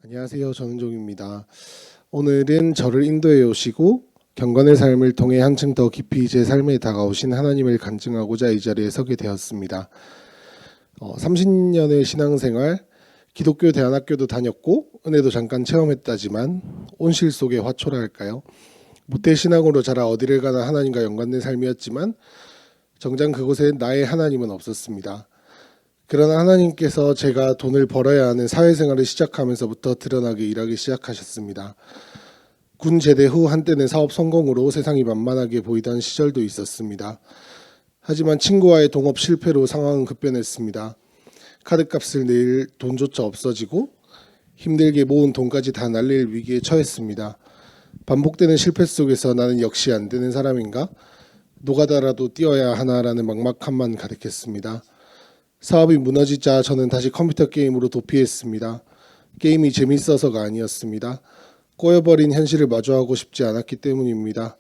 안녕하세요. 전은종입니다. 오늘은 저를 인도에 오시고 경건의 삶을 통해 한층 더 깊이 제 삶에 다가오신 하나님을 간증하고자 이 자리에 서게 되었습니다. 30년의 신앙생활, 기독교 대안학교도 다녔고 은혜도 잠깐 체험했다지만 온실 속의 화초라 할까요? 모태신앙으로 자라 어디를 가나 하나님과 연관된 삶이었지만 정작 그곳에 나의 하나님은 없었습니다. 그러나 하나님께서 제가 돈을 벌어야 하는 사회생활을 시작하면서부터 드러나게 일하기 시작하셨습니다. 군 제대 후 한때는 사업 성공으로 세상이 만만하게 보이던 시절도 있었습니다. 하지만 친구와의 동업 실패로 상황은 급변했습니다. 카드값을 낼 돈조차 없어지고 힘들게 모은 돈까지 다 날릴 위기에 처했습니다. 반복되는 실패 속에서 나는 역시 안 되는 사람인가? 노가다라도 뛰어야 하나라는 막막함만 가득했습니다. 사업이 무너지자 저는 다시 컴퓨터 게임으로 도피했습니다. 게임이 재밌어서가 아니었습니다. 꼬여버린 현실을 마주하고 싶지 않았기 때문입니다.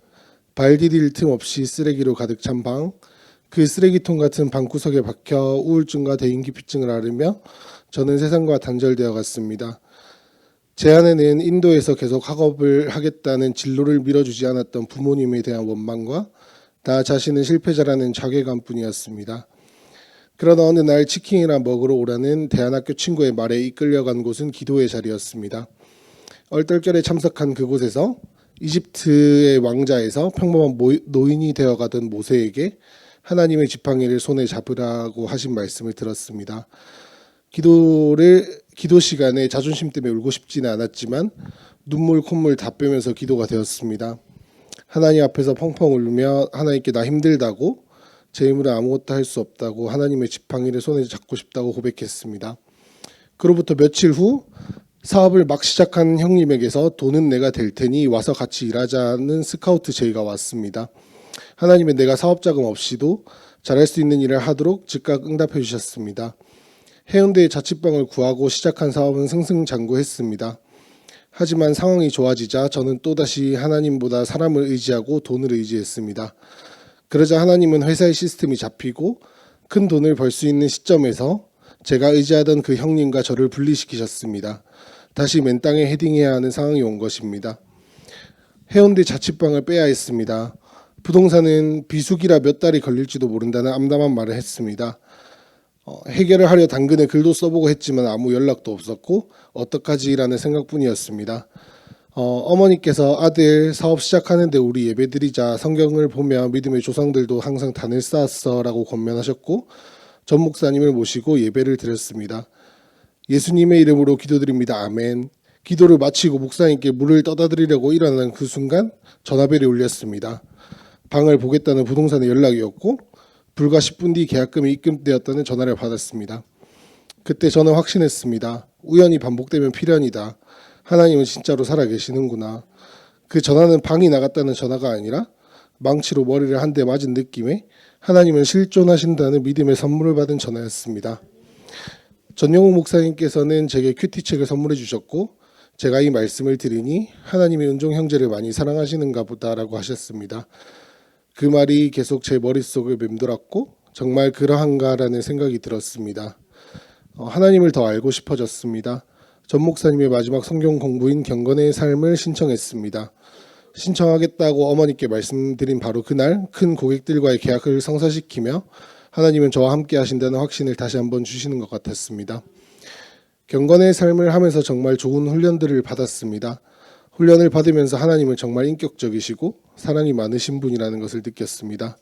발 디딜 틈 없이 쓰레기로 가득 찬 방, 그 쓰레기통 같은 방구석에 박혀 우울증과 대인기피증을 앓으며 저는 세상과 단절되어 갔습니다. 제 안에는 인도에서 계속 학업을 하겠다는 진로를 밀어주지 않았던 부모님에 대한 원망과 나 자신은 실패자라는 자괴감뿐이었습니다. 그러나 어느 날 치킨이나 먹으러 오라는 대안학교 친구의 말에 이끌려간 곳은 기도의 자리였습니다. 얼떨결에 참석한 그곳에서 이집트의 왕자에서 평범한 노인이 되어가던 모세에게 하나님의 지팡이를 손에 잡으라고 하신 말씀을 들었습니다. 기도 시간에 자존심 때문에 울고 싶지는 않았지만 눈물 콧물 다 빼면서 기도가 되었습니다. 하나님 앞에서 펑펑 울며 하나님께 나 힘들다고 제 힘으로 아무것도 할 수 없다고 하나님의 지팡이를 손에 잡고 싶다고 고백했습니다. 그로부터 며칠 후 사업을 막 시작한 형님에게서 돈은 내가 될 테니 와서 같이 일하자는 스카우트 제의가 왔습니다. 하나님은 내가 사업 자금 없이도 잘할 수 있는 일을 하도록 즉각 응답해 주셨습니다. 해운대에 자취방을 구하고 시작한 사업은 승승장구했습니다. 하지만 상황이 좋아지자 저는 또다시 하나님보다 사람을 의지하고 돈을 의지했습니다. 그러자 하나님은 회사의 시스템이 잡히고 큰 돈을 벌 수 있는 시점에서 제가 의지하던 그 형님과 저를 분리시키셨습니다. 다시 맨 땅에 헤딩해야 하는 상황이 온 것입니다. 해운대 자취방을 빼야 했습니다. 부동산은 비수기라 몇 달이 걸릴지도 모른다는 암담한 말을 했습니다. 해결을 하려 당근에 글도 써보고 했지만 아무 연락도 없었고 어떡하지라는 생각뿐이었습니다. 어머니께서 아들 사업 시작하는데 우리 예배드리자 성경을 보며 믿음의 조상들도 항상 단을 쌓았어라고 권면하셨고 전 목사님을 모시고 예배를 드렸습니다. 예수님의 이름으로 기도드립니다. 아멘. 기도를 마치고 목사님께 물을 떠다 드리려고 일어나는 그 순간 전화벨이 울렸습니다. 방을 보겠다는 부동산의 연락이었고 불과 10분 뒤 계약금이 입금되었다는 전화를 받았습니다. 그때 저는 확신했습니다. 우연히 반복되면 필연이다. 하나님은 진짜로 살아계시는구나. 그 전화는 방이 나갔다는 전화가 아니라 망치로 머리를 한 대 맞은 느낌에 하나님은 실존하신다는 믿음의 선물을 받은 전화였습니다. 전영욱 목사님께서는 제게 큐티책을 선물해 주셨고 제가 이 말씀을 드리니 하나님이 은종 형제를 많이 사랑하시는가 보다라고 하셨습니다. 그 말이 계속 제 머릿속을 맴돌았고 정말 그러한가라는 생각이 들었습니다. 하나님을 더 알고 싶어졌습니다. 전 목사님의 마지막 성경 공부인 경건의 삶을 신청했습니다. 신청하겠다고 어머니께 말씀드린 바로 그날 큰 고객들과의 계약을 성사시키며 하나님은 저와 함께 하신다는 확신을 다시 한번 주시는 것 같았습니다. 경건의 삶을 하면서 정말 좋은 훈련들을 받았습니다. 훈련을 받으면서 하나님은 정말 인격적이시고 사랑이 많으신 분이라는 것을 느꼈습니다.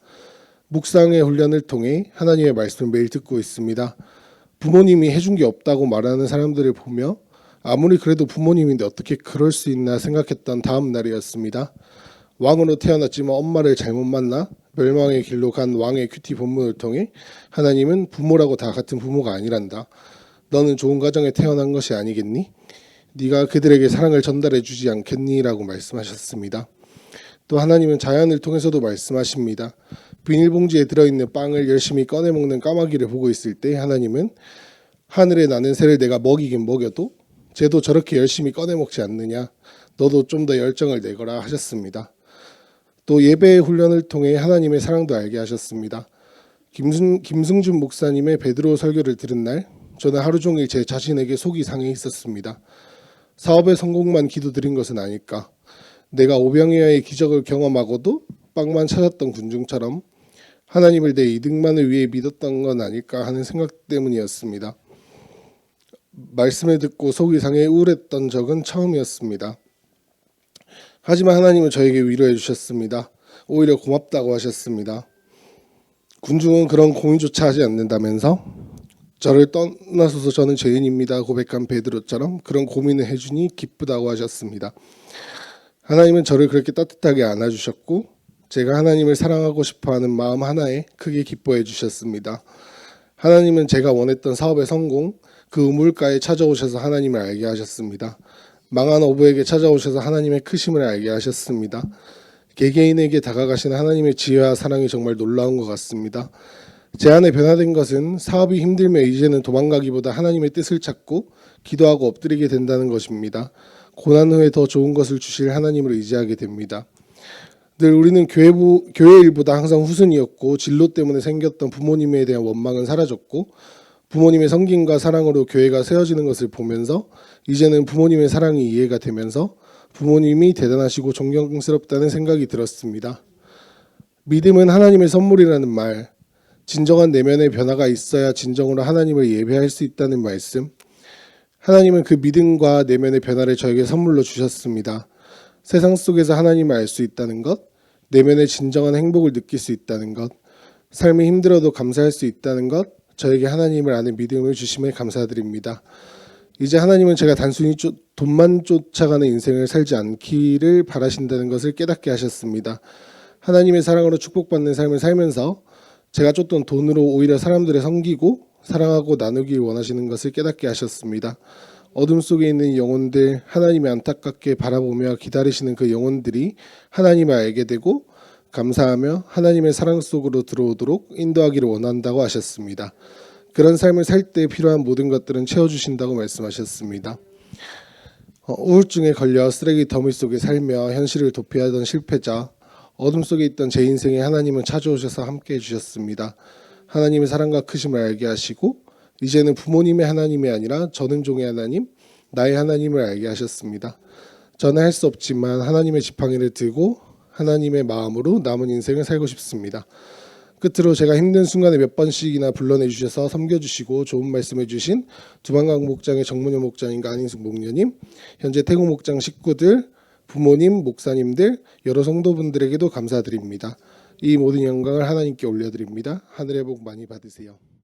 묵상의 훈련을 통해 하나님의 말씀을 매일 듣고 있습니다. 부모님이 해준 게 없다고 말하는 사람들을 보며 아무리 그래도 부모님인데 어떻게 그럴 수 있나 생각했던 다음 날이었습니다. 왕으로 태어났지만 엄마를 잘못 만나 멸망의 길로 간 왕의 큐티 본문을 통해 하나님은 부모라고 다 같은 부모가 아니란다. 너는 좋은 가정에 태어난 것이 아니겠니? 네가 그들에게 사랑을 전달해 주지 않겠니? 라고 말씀하셨습니다. 또 하나님은 자연을 통해서도 말씀하십니다. 비닐봉지에 들어있는 빵을 열심히 꺼내 먹는 까마귀를 보고 있을 때 하나님은 하늘에 나는 새를 내가 먹이긴 먹여도 쟤도 저렇게 열심히 꺼내 먹지 않느냐. 너도 좀 더 열정을 내거라 하셨습니다. 또 예배의 훈련을 통해 하나님의 사랑도 알게 하셨습니다. 김승준 목사님의 베드로 설교를 들은 날 저는 하루 종일 제 자신에게 속이 상해 있었습니다. 사업의 성공만 기도드린 것은 아닐까. 내가 오병이어의 기적을 경험하고도 빵만 찾았던 군중처럼 하나님을 내 이득만을 위해 믿었던 건 아닐까 하는 생각 때문이었습니다. 말씀을 듣고 속이 상해 우울했던 적은 처음이었습니다. 하지만 하나님은 저에게 위로해 주셨습니다. 오히려 고맙다고 하셨습니다. 군중은 그런 고민조차 하지 않는다면서 저를 떠나소서 저는 죄인입니다 고백한 베드로처럼 그런 고민을 해주니 기쁘다고 하셨습니다. 하나님은 저를 그렇게 따뜻하게 안아주셨고 제가 하나님을 사랑하고 싶어하는 마음 하나에 크게 기뻐해 주셨습니다. 하나님은 제가 원했던 사업의 성공, 그 우물가에 찾아오셔서 하나님을 알게 하셨습니다. 망한 어부에게 찾아오셔서 하나님의 크심을 알게 하셨습니다. 개개인에게 다가가시는 하나님의 지혜와 사랑이 정말 놀라운 것 같습니다. 제 안에 변화된 것은 사업이 힘들면 이제는 도망가기보다 하나님의 뜻을 찾고 기도하고 엎드리게 된다는 것입니다. 고난 후에 더 좋은 것을 주실 하나님을 의지하게 됩니다. 늘 우리는 교회 일보다 항상 후순이었고 진로 때문에 생겼던 부모님에 대한 원망은 사라졌고 부모님의 섬김과 사랑으로 교회가 세워지는 것을 보면서 이제는 부모님의 사랑이 이해가 되면서 부모님이 대단하시고 존경스럽다는 생각이 들었습니다. 믿음은 하나님의 선물이라는 말, 진정한 내면의 변화가 있어야 진정으로 하나님을 예배할 수 있다는 말씀, 하나님은 그 믿음과 내면의 변화를 저에게 선물로 주셨습니다. 세상 속에서 하나님을 알 수 있다는 것, 내면의 진정한 행복을 느낄 수 있다는 것, 삶이 힘들어도 감사할 수 있다는 것, 저에게 하나님을 아는 믿음을 주심에 감사드립니다. 이제 하나님은 제가 단순히 돈만 쫓아가는 인생을 살지 않기를 바라신다는 것을 깨닫게 하셨습니다. 하나님의 사랑으로 축복받는 삶을 살면서 제가 쫓던 돈으로 오히려 사람들을 섬기고 사랑하고 나누길 원하시는 것을 깨닫게 하셨습니다. 어둠 속에 있는 영혼들, 하나님이 안타깝게 바라보며 기다리시는 그 영혼들이 하나님을 알게 되고 감사하며 하나님의 사랑 속으로 들어오도록 인도하기를 원한다고 하셨습니다. 그런 삶을 살 때 필요한 모든 것들은 채워주신다고 말씀하셨습니다. 우울증에 걸려 쓰레기 더미 속에 살며 현실을 도피하던 실패자, 어둠 속에 있던 제 인생에 하나님은 찾아오셔서 함께해 주셨습니다. 하나님의 사랑과 크심을 알게 하시고 이제는 부모님의 하나님이 아니라 저는 종의 하나님, 나의 하나님을 알게 하셨습니다. 저는 할 수 없지만 하나님의 지팡이를 들고 하나님의 마음으로 남은 인생을 살고 싶습니다. 끝으로 제가 힘든 순간에 몇 번씩이나 불러내 주셔서 섬겨주시고 좋은 말씀해 주신 두만강 목장의 정문현 목장님과 안인숙 목녀님, 현재 태국 목장 식구들, 부모님, 목사님들, 여러 성도분들에게도 감사드립니다. 이 모든 영광을 하나님께 올려드립니다. 하늘의 복 많이 받으세요.